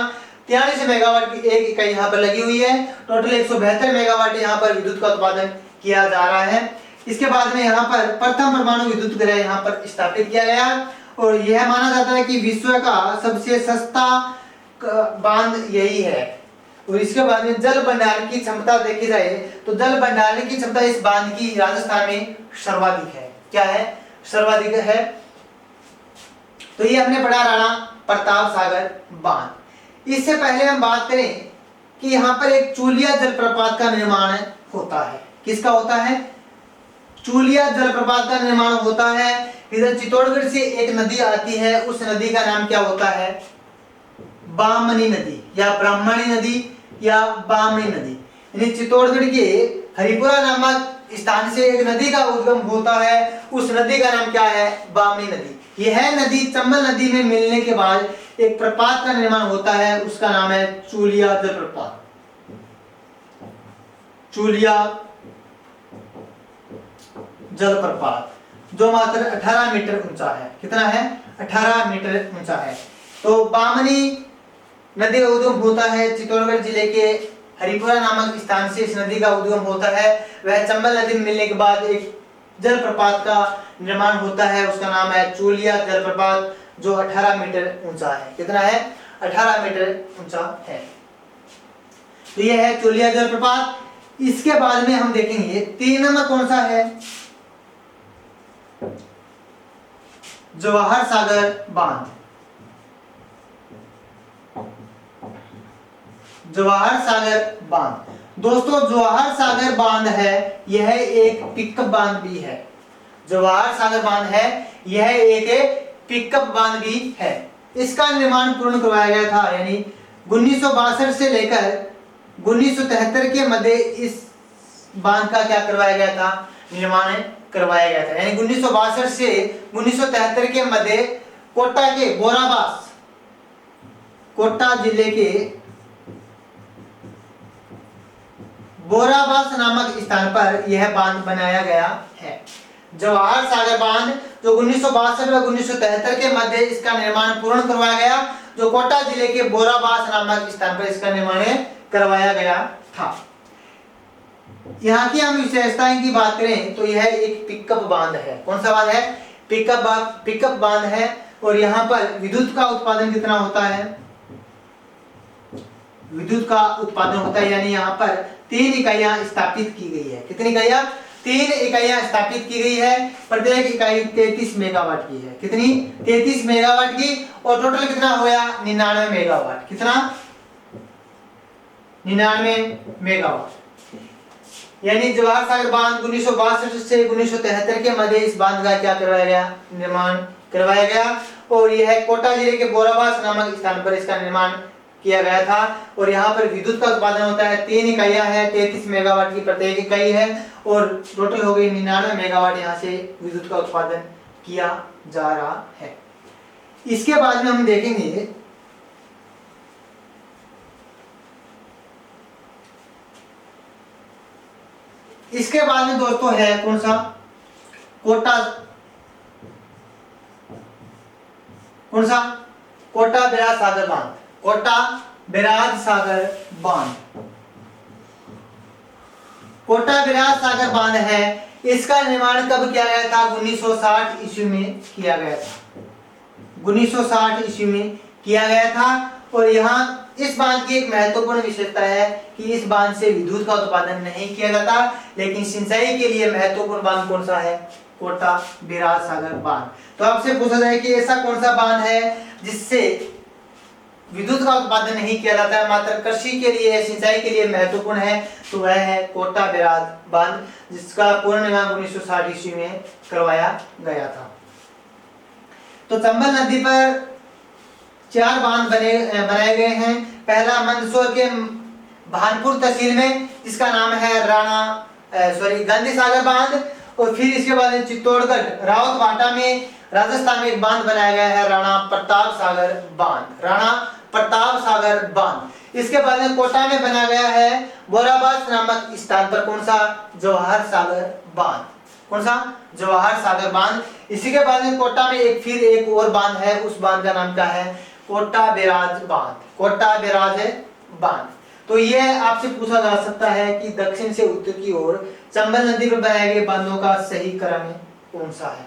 S1: 43 मेगावाट की एक इकाई यहाँ पर लगी हुई है। टोटल 172 मेगावाट यहाँ पर विद्युत का उत्पादन किया जा रहा है। इसके बाद में यहाँ पर प्रथम परमाणु विद्युत गृह यहाँ पर स्थापित किया गया और यह माना जाता है कि विश्व का सबसे सस्ता बांध यही है। और इसके बाद में जल भंडारण की क्षमता देखी जाए तो जल भंडारण की क्षमता इस बांध की राजस्थान में सर्वाधिक है। क्या है, सर्वाधिक है। तो ये हमने पढ़ा राणा प्रताप सागर बांध। इससे पहले हम बात करें कि यहाँ पर एक चूलिया जलप्रपात का निर्माण होता है। किसका होता है, चूलिया जलप्रपात का निर्माण होता है। इधर चित्तौड़गढ़ से एक नदी आती है, उस नदी का नाम क्या होता है, बामनी नदी या ब्राह्मणी नदी या बामनी नदी। यानी चित्तौड़गढ़ के हरिपुरा नामक स्थान से एक नदी का उद्गम होता है, उस नदी का नाम क्या है, बामनी नदी। यह नदी चंबल नदी में मिलने के बाद एक प्रपात का निर्माण होता है, उसका नाम है चूलिया जलप्रपात। चूलिया जलप्रपात जो मात्र 18 मीटर ऊंचा है। कितना है, 18 मीटर ऊंचा है। तो बामनी नदी का उद्गम होता है चित्तौड़गढ़ जिले के हरिपुरा नामक स्थान से इस नदी का उद्गम होता है। वह चंबल नदी में मिलने के बाद एक जलप्रपात का निर्माण होता है, उसका नाम है चूलिया जलप्रपात, जो 18 मीटर ऊंचा है। कितना है, 18 मीटर ऊंचा है। तो यह है चूलिया जलप्रपात। इसके बाद में हम देखेंगे 3 नंबर कौन सा है, जवाहर सागर बांध। जवाहर सागर बांध दोस्तों, जवाहर सागर बांध है यह एक पिकअप बांध भी है। जवाहर सागर बांध है यह एक पिकअप बांध भी है। इसका निर्माण पूर्ण करवाया गया था, यानी 1962 से लेकर 1973 के मध्य इस बांध का क्या करवाया गया था, निर्माण करवाया गया था। यानी 1962 से 1973 के मध्य कोटा के बोराबास, कोटा जिले के बोराबास नामक स्थान पर यह बांध बनाया गया है। जवाहर सागर बांध जो 1962 व 1973 के मध्य इसका निर्माण पूर्ण करवाया गया, जो कोटा जिले के बोराबास नामक स्थान पर इसका निर्माण करवाया गया था। यहाँ की हम विशेषताएं की बात करें तो यह एक पिकअप बांध है। कौन सा बांध है, पिकअप बांध है। और यहाँ पर विद्युत का उत्पादन कितना होता है, विद्युत का उत्पादन होता है। यानी यहाँ पर 3 इकाइयां स्थापित की गई है। कितनी इकाइयां, 3 इकाइयां स्थापित की गई है। प्रत्येक इकाई 33 मेगावाट की है। कितनी, 33 मेगावाट की। और टोटल कितना होया, 99 मेगावाट। कितना, 99 मेगावाट। यानी जवाहर सागर बांध 1962 से 1973 के मध्य इस बांध का क्या करवाया गया, निर्माण करवाया गया। और यह कोटा जिले के बोराबास नामक स्थान पर इसका निर्माण किया गया था। और यहाँ पर विद्युत का उत्पादन होता है, 3 इकाइयां हैं, 33 मेगावाट की प्रत्येक इकाई है। और टोटल हो गई 99 मेगावाट यहाँ से विद्युत का उत्पादन किया जा रहा है। इसके बाद में हम देखेंगे इसके बाद में दोस्तों है कौन सा, कोटा बैराज सागर बांध। कोटा बैराज सागर बांध, कोटा बैराज सागर बांध है। इसका निर्माण कब किया गया था, 1960 ईस्वी में किया गया था। 1960 ईस्वी में किया गया था। और यहाँ इस बांध की एक महत्वपूर्ण विशेषता है कि इस बांध से विद्युत का उत्पादन नहीं किया जाता, लेकिन सिंचाई के लिए महत्वपूर्ण बांध कौन सा है, कोटा बैराज सागर बांध। तो आपसे पूछा जाए कि ऐसा कौन सा बांध है जिससे विद्युत का उत्पादन नहीं किया जाता है, मात्र कृषि के लिए, सिंचाई के लिए महत्वपूर्ण है, तो वह है कोटा बैराज बांध, जिसका पूर्ण निर्माण 1960 ईस्वी में करवाया गया था। तो चंबल नदी पर 4 बांध बनाए गए हैं। पहला मंदसौर के भानपुर तहसील में, जिसका नाम है गांधी सागर बांध, और फिर इसके बाद चित्तौड़गढ़ रावतबाटा में राजस्थान में एक बांध बनाया गया है, राणा प्रताप सागर बांध, राणा प्रताप सागर बांध। इसके बाद में कोटा में बनाया गया है बोराबास नामक स्थान पर, कौन सा, जवाहर सागर बांध, कौन सा, जवाहर सागर बांध। इसी के बाद में कोटा में एक और बांध है, उस बांध का नाम क्या है, कोटा बैराज बांध, कोटा बैराज बांध। तो ये आपसे पूछा जा सकता है कि दक्षिण से उत्तर की ओर चंबल नदी पर बनाए गए बांधों का सही क्रम कौन सा है,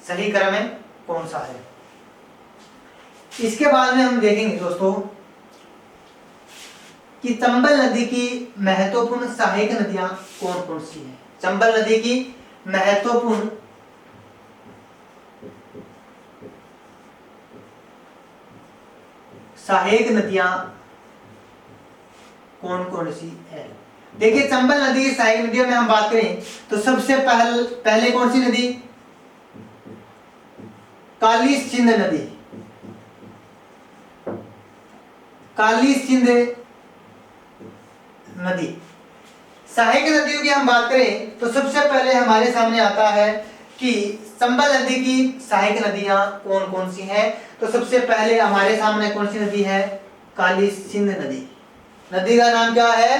S1: सही क्रम कौन सा है। इसके बाद में हम देखेंगे दोस्तों कि चंबल नदी की महत्वपूर्ण सहायक नदियां कौन कौन सी हैं। चंबल नदी की महत्वपूर्ण सहायक नदियां कौन कौन सी है। देखिए चंबल नदी की सहायक नदियों में हम बात करें तो सबसे पहले कौन सी नदी, काली सिंध नदी, काली सिंध नदी। सहायक नदियों की हम बात करें तो सबसे पहले हमारे सामने आता है कि चंबल नदी की सहायक नदियां कौन कौन सी हैं। तो सबसे पहले हमारे सामने कौन सी नदी है, काली सिंध नदी। नदी का नाम क्या है,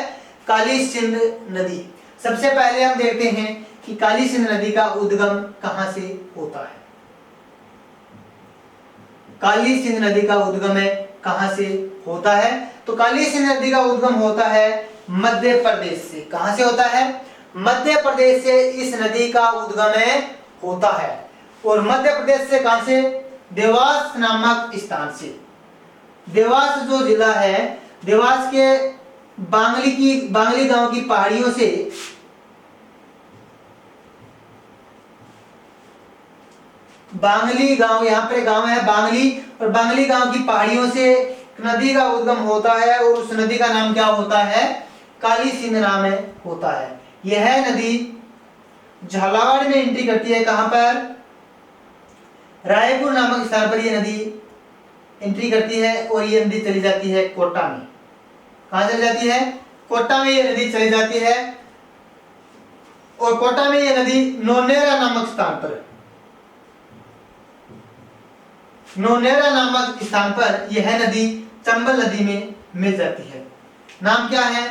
S1: काली सिंध नदी। सबसे पहले हम देखते हैं कि काली सिंध नदी का उद्गम कहां से होता है। काली सिंध नदी का उद्गम कहां से होता है, तो काली सिंध नदी का उद्गम होता है मध्य प्रदेश से। कहां से होता है, मध्य प्रदेश से इस नदी का उद्गम होता है। और मध्य प्रदेश से कहां से, देवास नामक स्थान से। देवास जो जिला है, देवास के बांगली गांव की पहाड़ियों से बांगली गांव, यहाँ पे गांव है बांगली, और बांगली गांव की पहाड़ियों से नदी का उद्गम होता है और उस नदी का नाम क्या होता है, काली सिंध नाम होता है। यह नदी झालावाड़ में एंट्री करती है। कहां पर, रायपुर नामक स्थान पर यह नदी एंट्री करती है और यह नदी चली जाती है कोटा में। कहां चली जाती है, कोटा में यह नदी चली जाती है। और कोटा में यह नदी नौनेरा नामक स्थान पर, नौनेरा नामक स्थान पर यह नदी चंबल नदी में मिल जाती है। नाम क्या है,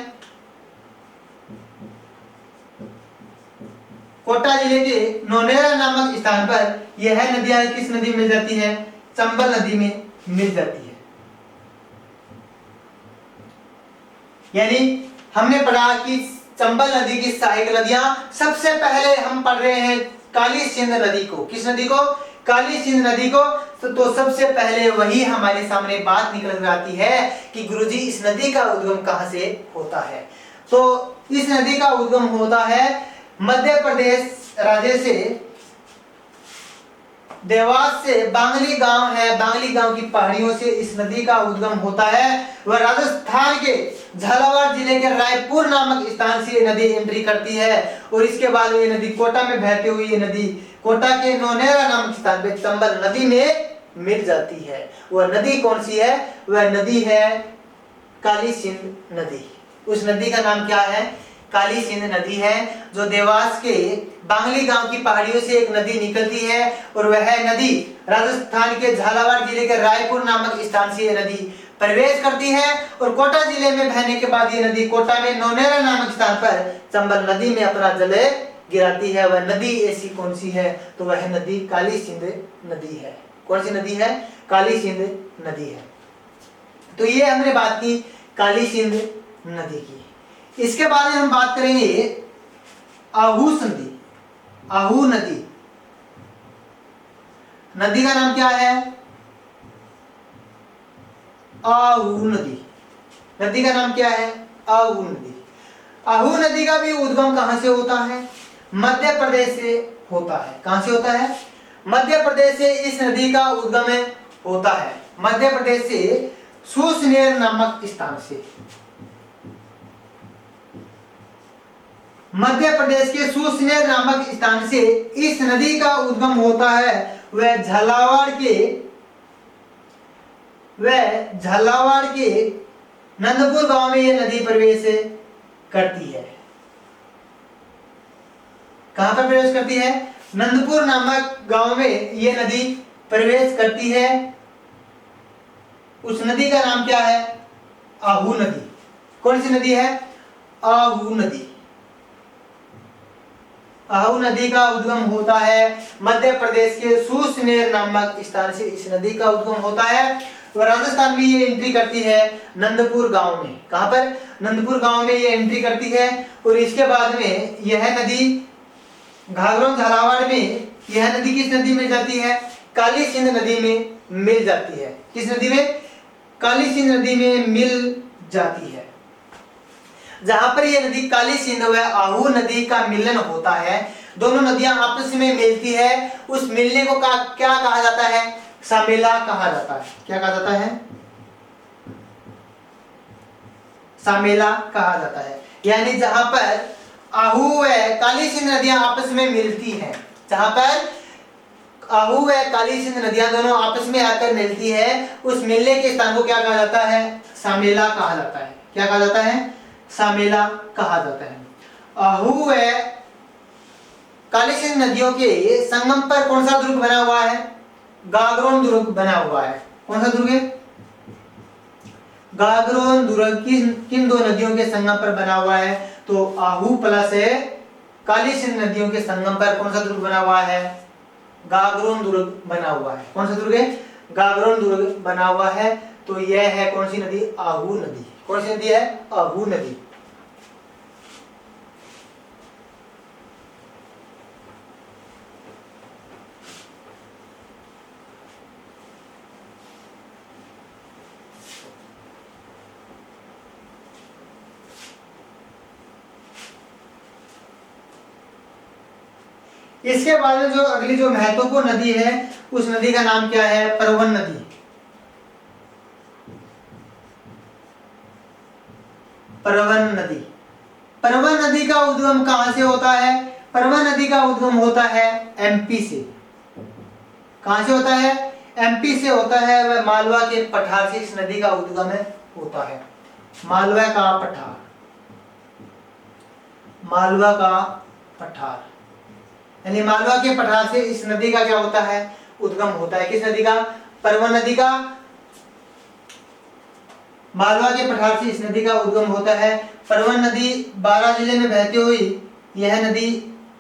S1: कोटा जिले के नौनेरा नामक स्थान पर यह नदियां किस नदी में मिल जाती है, चंबल नदी में मिल जाती है। यानी हमने पढ़ा कि चंबल नदी की सहायक नदियां, सबसे पहले हम पढ़ रहे हैं काली सिंध नदी को। किस नदी को, काली सिंध नदी को। तो सबसे पहले वही हमारे सामने बात निकल आती है कि गुरुजी इस नदी का उद्गम कहां से होता है। तो इस नदी का उद्गम होता है मध्य प्रदेश राज्य से, देवास से। बांगली गांव है, बांगली गांव की पहाड़ियों से इस नदी का उद्गम होता है। वह राजस्थान के झालावाड़ जिले के रायपुर नामक स्थान से नदी एंट्री करती है और इसके बाद ये नदी कोटा में बहती हुई ये नदी कोटा के नौनेरा नामक स्थान पे चंबल नदी में मिल जाती है। वह नदी कौन सी है, वह नदी है काली सिंध नदी। उस नदी का नाम क्या है, काली सिंध नदी है, जो देवास के बांगली गांव की पहाड़ियों से एक नदी निकलती है और वह नदी राजस्थान के झालावाड़ जिले के रायपुर नामक स्थान से यह नदी प्रवेश करती है और कोटा जिले में बहने के बाद ये नदी कोटा में नौनेरा नामक स्थान पर चंबल नदी में अपना जल गिराती है। वह नदी ऐसी कौन सी है, तो वह नदी काली सिंध नदी है। कौन सी नदी है, काली सिंध नदी है। तो ये हमने बात की काली सिंध नदी की। इसके बाद हम बात करेंगे आहू नदी। आहू नदी, नदी का नाम क्या है, आहू नदी। नदी का नाम क्या है, आहू नदी। आहू नदी का भी उद्गम कहां से होता है, मध्य प्रदेश से होता है। कहां से होता है, मध्य प्रदेश से इस नदी का उद्गम होता है। मध्य प्रदेश से सुसनेर नामक स्थान से। मध्य प्रदेश के सुसनेर नामक स्थान से इस नदी का उद्गम होता है। वह झालावाड़ के नंदपुर गांव में यह नदी प्रवेश करती है। कहां पर प्रवेश करती है? नंदपुर नामक गांव में यह नदी प्रवेश करती है। उस नदी का नाम क्या है? आहू नदी। कौन सी नदी है? आहू नदी। आहू नदी का उद्गम होता है मध्य प्रदेश के सुसनेर नामक स्थान से। इस नदी का उद्गम होता है तो राजस्थान में ये एंट्री करती है नंदपुर गांव में। कहां पर? नंदपुर गांव में ये एंट्री करती है। और इसके बाद में यह नदी घाघरा झालावाड़ में, यह नदी किस नदी में जाती है? काली सिंध नदी में मिल जाती है। किस नदी में? काली सिंध नदी में मिल जाती है। जहां पर यह नदी काली सिंध व आहू नदी का मिलन होता है, दोनों नदियां आपस में मिलती है, उस मिलने को क्या कहा जाता है? सामेला कहा जाता है। क्या कहा जाता है? सामेला कहा जाता है। यानी जहां पर आहू व काली सिंध नदियां आपस में मिलती हैं, जहां पर आहू व काली सिंध नदियां दोनों आपस में आकर मिलती है, उस मिलने के स्थान को क्या कहा जाता है? सामेला कहा जाता है। क्या कहा जाता है? सामेला कहा जाता है। आहू व काली सिंध नदियों के संगम पर कौन सा दुर्ग बना हुआ है? गागरोन दुर्ग बना हुआ है। कौन सा दुर्ग है? गागरोन दुर्ग किन दो नदियों के संगम पर बना हुआ है? तो आहू प्लस काली सिंध नदियों के संगम पर कौन सा दुर्ग बना हुआ है? गागरोन दुर्ग बना हुआ है। कौन सा दुर्ग है? गागरोन दुर्ग बना हुआ है। तो यह है कौन सी नदी? आहू नदी। कौन सी नदी है? आहू नदी। इसके बाद में जो अगली जो महत्वपूर्ण नदी है, उस नदी का नाम क्या है? परवन नदी। परवन नदी। परवन नदी का उद्गम कहां से होता है? परवन नदी का उद्गम होता है एमपी से। कहां से होता है? एमपी से होता है। वह मालवा के पठार से इस नदी का उद्गम होता है। मालवा का पठार, मालवा का पठार, यानी मालवा के पठार से इस नदी का क्या होता है? उद्गम होता है। किस नदी का? परवन नदी का। मालवा के पठार से इस नदी का उद्गम होता है। परवन नदी बारां जिले में बहती हुई यह नदी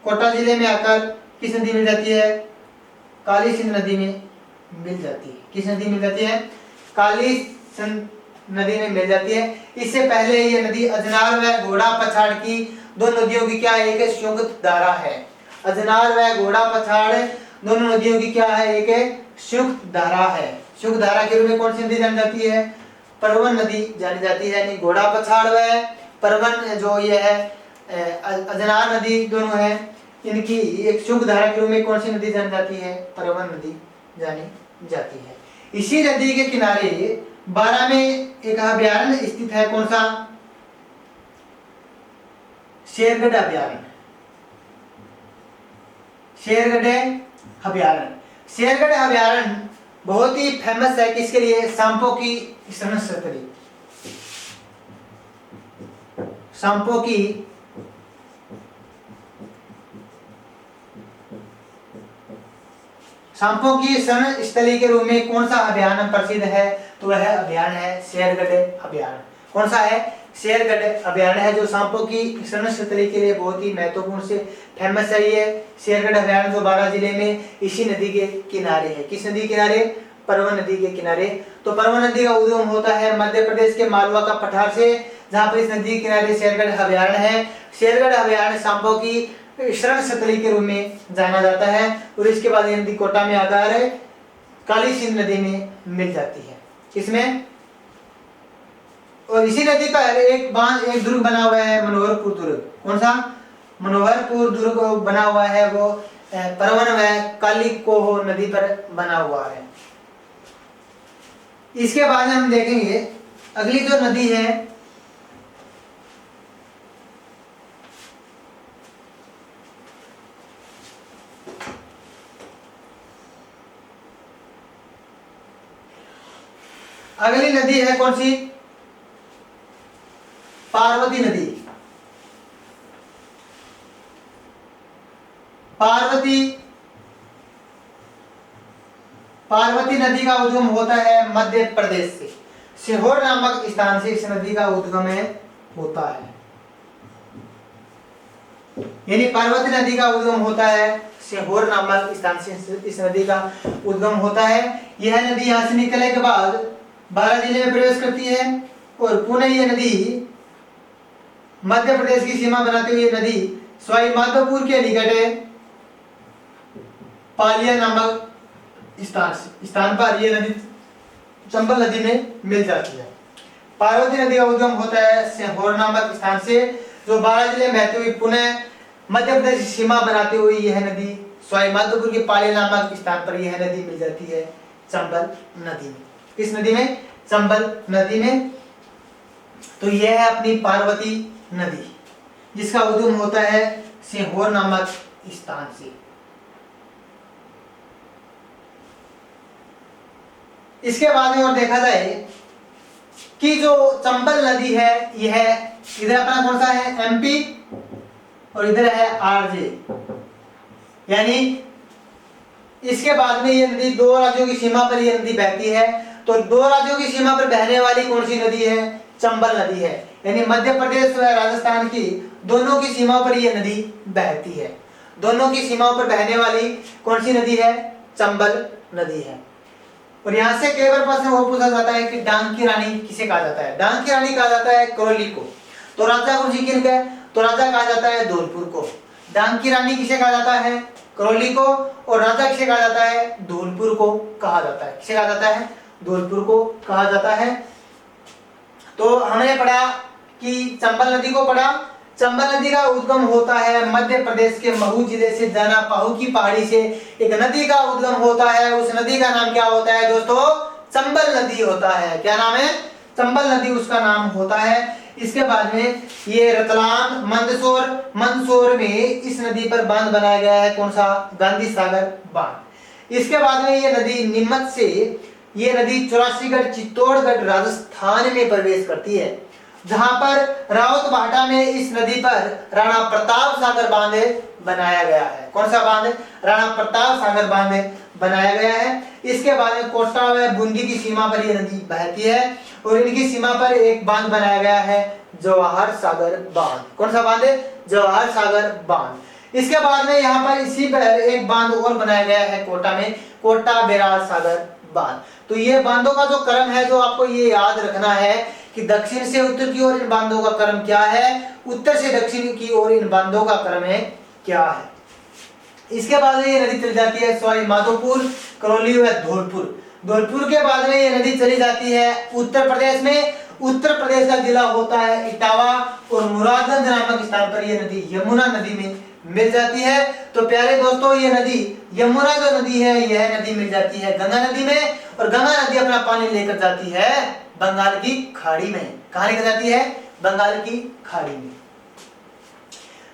S1: कोटा जिले में आकर किस नदी में जाती है? काली सिंध नदी में मिल जाती है। किस नदी में मिल जाती है? काली सिंध नदी में मिल जाती है। इससे पहले यह नदी अजनार व घोड़ा पछाड़ की दो नदियों की क्या एक संयुक्त धारा है। अजनार व घोड़ा पछाड़ दोनों नदियों की क्या है? एक संयुक्त धारा है। संयुक्त धारा के रूप में कौन सी नदी जानी जाती है? परवन नदी जानी जाती है। यानी घोड़ा पछाड़ व परवन जो ये है अजनार नदी दोनों है, इनकी एक संयुक्त धारा के रूप में कौन सी नदी जानी जाती है? परवन नदी जानी जाती है। इसी नदी के किनारे 12 में एक अभयारण्य स्थित है। कौन सा? शेरगढ़ अभयारण्य। शेरगढ़ अभयारण्य। शेरगढ़ अभयारण्य बहुत ही फेमस है। किसके लिए? सांपों की शरण स्थली। सांपों की शरण स्थली के रूप में कौन सा अभयारण्य प्रसिद्ध है? तो वह अभयारण्य है शेरगढ़ अभयारण्य। कौन सा है? शेरगढ़ अभयारण्य है, जो सांपों की शरण स्थली के लिए बहुत ही महत्वपूर्ण से फेमस है। ये शेरगढ़ अभयारण्य जो बारां जिले में इसी नदी के किनारे है। किस नदी के किनारे? परवन नदी के किनारे। तो परवन नदी का उद्गम होता है मध्य प्रदेश के मालवा का पठार से, जहां पर इस नदी के किनारे शेरगढ़ अभयारण्य है। शेरगढ़ अभयारण्य सांपों की शरण स्थली के रूप में जाना जाता है। और इसके बाद ये नदी कोटा में आकर काली सिंध नदी में मिल जाती है। इसमें और इसी नदी पर एक दुर्ग बना हुआ है, मनोहरपुर दुर्ग। कौन सा? मनोहरपुर दुर्ग बना हुआ है, वो परवन व काली कोह नदी पर बना हुआ है। इसके बाद में हम देखेंगे अगली जो नदी है, अगली नदी है कौन सी? पार्वती नदी। पार्वती नदी का उद्गम होता है मध्य प्रदेश से। सीहोर नामक स्थान से इस नदी का उद्गम होता है। यानी पार्वती नदी का उद्गम होता है सीहोर नामक स्थान से इस नदी का उद्गम होता है। यह नदी यहाँ से निकलने के बाद 12 जिले में प्रवेश करती है और पुनः यह नदी मध्य प्रदेश की सीमा बनाती हुई नदी सवाई माधोपुर के निकट पालिया नामक स्थान पर यह नदी चंबल नदी में मिल जाती है। पार्वती नदी का उद्गम होता है सीहोर नामक स्थान से, जो 12 जिले में बहती हुई पुनः मध्य प्रदेश की सीमा बनाती हुई यह नदी सवाई माधोपुर के पालिया नामक स्थान पर यह नदी मिल जाती है चंबल नदी में। किस नदी में? चंबल नदी में। तो यह है अपनी पार्वती नदी, जिसका उद्गम होता है सीहोर नामक स्थान से। इसके बाद में और देखा जाए कि जो चंबल नदी है, यह इधर अपना कौन सा है? एमपी, और इधर है आरजे। यानी इसके बाद में यह नदी 2 राज्यों की सीमा पर यह नदी बहती है। तो 2 राज्यों की सीमा पर बहने वाली कौन सी नदी है? चंबल नदी है। यानी मध्य प्रदेश व राजस्थान की दोनों की सीमा पर यह नदी बहती है। दोनों की सीमाओं पर बहने वाली कौन सी नदी है? चंबल नदी है। और यहाँ से कई बार प्रश्न वो पूछा जाता है कि डांग की रानी किसे कहा जाता है? डांग की रानी कहा जाता है करौली को। तो राजा कौन सी किन का है? तो राजा कहा जाता है धौलपुर को। डांग की रानी किसे कहा जाता है? करौली को। और राजा किसे कहा जाता है? धौलपुर को कहा जाता है। किसे कहा जाता है? धौलपुर को कहा जाता है। तो हमने पढ़ा कि चंबल नदी को पढ़ा। चंबल नदी का उद्गम होता है मध्य प्रदेश के महू जिले से जाना पाहु की पहाड़ी से एक नदी का उद्गम होता है। उस नदी का नाम क्या होता है दोस्तों? चंबल नदी होता है। क्या नाम है? चंबल नदी उसका नाम होता है। इसके बाद में ये रतलाम, मंदसौर में इस नदी पर बांध बनाया गया है। कौन सा? गांधी सागर बांध। इसके बाद में ये नदी नीमच से ये नदी 84गढ़ चित्तौड़गढ़ राजस्थान में प्रवेश करती है, जहां पर रावत भाटा में इस नदी पर राणा प्रताप सागर बांध बनाया गया है। कौन सा बांध? राणा प्रताप सागर बांध बनाया गया है। इसके बाद में कोटा व बूंदी की सीमा पर यह नदी बहती है और इनकी सीमा पर एक बांध बनाया गया है जवाहर सागर बांध। कौन सा बांध? जवाहर सागर बांध। इसके बाद में यहाँ पर इसी पर एक बांध और बनाया गया है कोटा में, कोटा बैराज सागर बांध। तो ये बांधों का जो क्रम है, जो आपको ये याद रखना है कि दक्षिण से उत्तर की ओर इन बांधों का क्रम क्या है, उत्तर से दक्षिण की ओर इन बांधों का क्रम है क्या है। इसके बाद में ये नदी चली जाती है सवाई माधोपुर, करौली व धौलपुर के बाद में ये नदी चली जाती है उत्तर प्रदेश में। उत्तर प्रदेश का जिला होता है इटावा और मुरादगंज नामक स्थान पर यह नदी यमुना नदी में मिल जाती है। तो प्यारे दोस्तों, ये नदी यमुना जो नदी है, यह नदी मिल जाती है गंगा नदी में, और गंगा नदी अपना पानी लेकर जाती है बंगाल की खाड़ी में। कहां लेकर जाती है? बंगाल की खाड़ी में।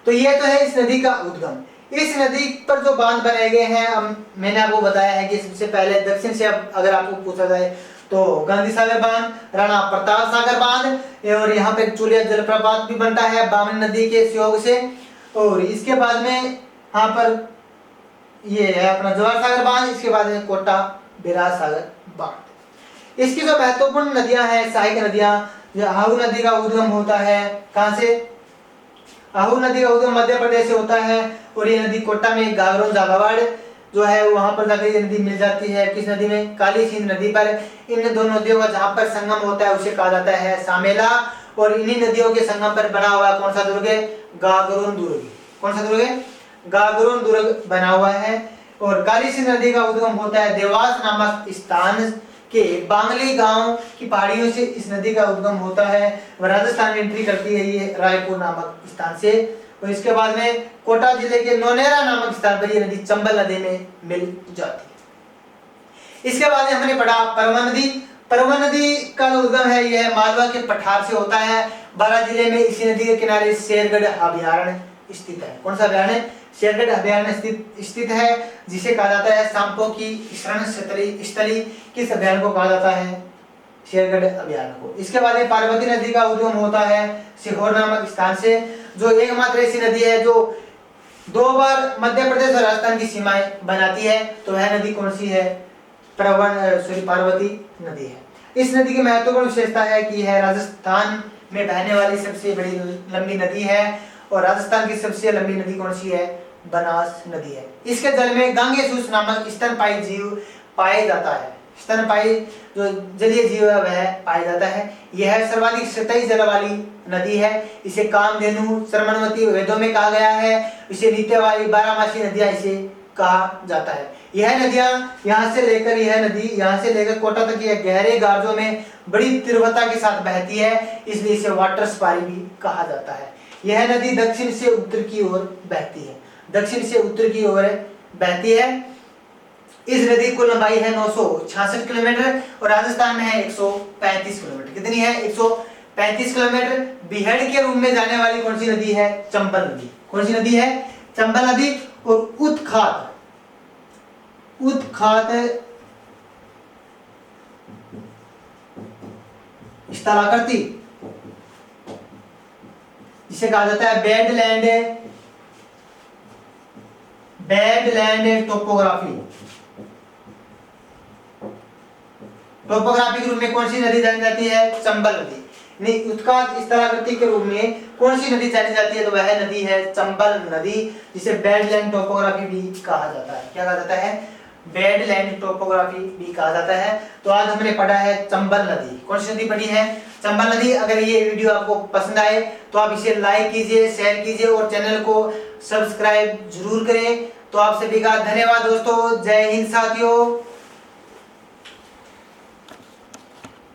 S1: तो ये तो है इस नदी का उद्गम। इस नदी पर जो बांध बनाए गए हैं, मैंने आपको बताया है कि सबसे पहले दक्षिण से अगर आपको पूछा जाए तो गांधी सागर बांध, राणा प्रताप सागर बांध, और यहाँ पे चूलिया जलप्रपात भी बनता है बामनी नदी के सहयोग से। और इसके बाद में यहाँ पर ये है अपना जवाहर सागर बांध। इसके बाद में कोटा बैराज सागर बांध। इसकी जो महत्वपूर्ण नदियां हैं, सहायक नदियां, आहू नदी का उद्गम होता है कहां से? आहू नदी का उद्गम मध्य प्रदेश से होता है, और ये नदी कोटा में गागरोन जागावाड़ जो है वहां पर जाकर ये नदी मिल जाती है। किस नदी में? काली सिंध नदी पर। इन दोनों नदियों का जहां पर संगम होता है उसे कहा जाता है सामेला, और इन्हीं नदियों के संगम पर बना हुआ कौन सा दुर्ग है? गागरोन दुर्ग। कौन सा दुर्ग है? गागरोन दुर्ग बना हुआ है। और काली सिंध नदी का उद्गम होता है देवास नामक स्थान के बांगली गांव की पहाड़ियों से इस नदी का उद्गम होता है। राजस्थान में एंट्री करती है ये रायपुर नामक स्थान से। और इसके बाद में कोटा जिले के नोनेरा नामक स्थान पर ये नदी चंबल नदी में मिल जाती है। इसके बाद में हमने पढ़ा परमा नदी। परवन नदी का उद्गम है यह मालवा के पठार से होता है। बारां जिले में इसी नदी के किनारे शेरगढ़ अभयारण्य स्थित है। कौन सा अभयारण्य? शेरगढ़ अभयारण्य स्थित है, जिसे कहा जाता है सांपों की शरण स्थली। किस अभयारण्य को कहा जाता है? शेरगढ़ अभयारण्य को। इसके बाद पार्वती नदी का उद्गम होता है सीहोर नामक स्थान से, जो एकमात्र ऐसी नदी है जो 2 बार मध्य प्रदेश और राजस्थान की सीमाएं बनाती है। तो वह नदी कौन सी है? पार्वती नदी है। इस नदी की महत्वपूर्ण विशेषता है कि यह राजस्थान में बहने वाली सबसे बड़ी लंबी नदी है। और राजस्थान की सबसे लंबी नदी कौन सी है? बनास नदी है। इसके जल में गांगेसूस नामक स्तनपायी जीव पाया जाता है। स्तनपायी जो जलीय जीव है वह पाया जाता है। यह सर्वाधिक सतही जल वाली नदी है। इसे कामधेनु, सरमनवती वेदों में कहा गया है। इसे नित्यवायी, बारहमासी नदियां इसे कहा जाता है। यह नदियां यहाँ से लेकर कोटा तक यह गहरे गार्जों में बड़ी तीव्रता के साथ बहती है, इसलिए इसे वाटर स्पारी भी कहा जाता है। यह नदी दक्षिण से उत्तर की ओर बहती है। इस नदी की लंबाई है 966 किलोमीटर और राजस्थान में है 135 किलोमीटर। कितनी है? 135 किलोमीटर। बिहड़ के रूप में जाने वाली कौन सी नदी है? चंबल नदी। कौन सी नदी है? चंबल नदी। और उत्खात स्थलाकृति, जिसे कहा जाता है बेडलैंड टोपोग्राफी के रूप में कौन सी नदी जानी जाती है? चंबल नदी। उत्खात स्थलाकृति के रूप में कौन सी नदी जानी जाती है? तो वह नदी है चंबल नदी, जिसे बेडलैंड टोपोग्राफी भी कहा जाता है। क्या कहा जाता है? बेडलैंड टोपोग्राफी भी कहा जाता है। तो आज हमने पढ़ा है चंबल नदी। कौन सी नदी पढ़ी है? चंबल नदी। अगर ये वीडियो आपको पसंद आए तो आप इसे लाइक कीजिए, शेयर कीजिए और चैनल को सब्सक्राइब जरूर करें। तो आप सभी का धन्यवाद दोस्तों। जय हिंद साथियों।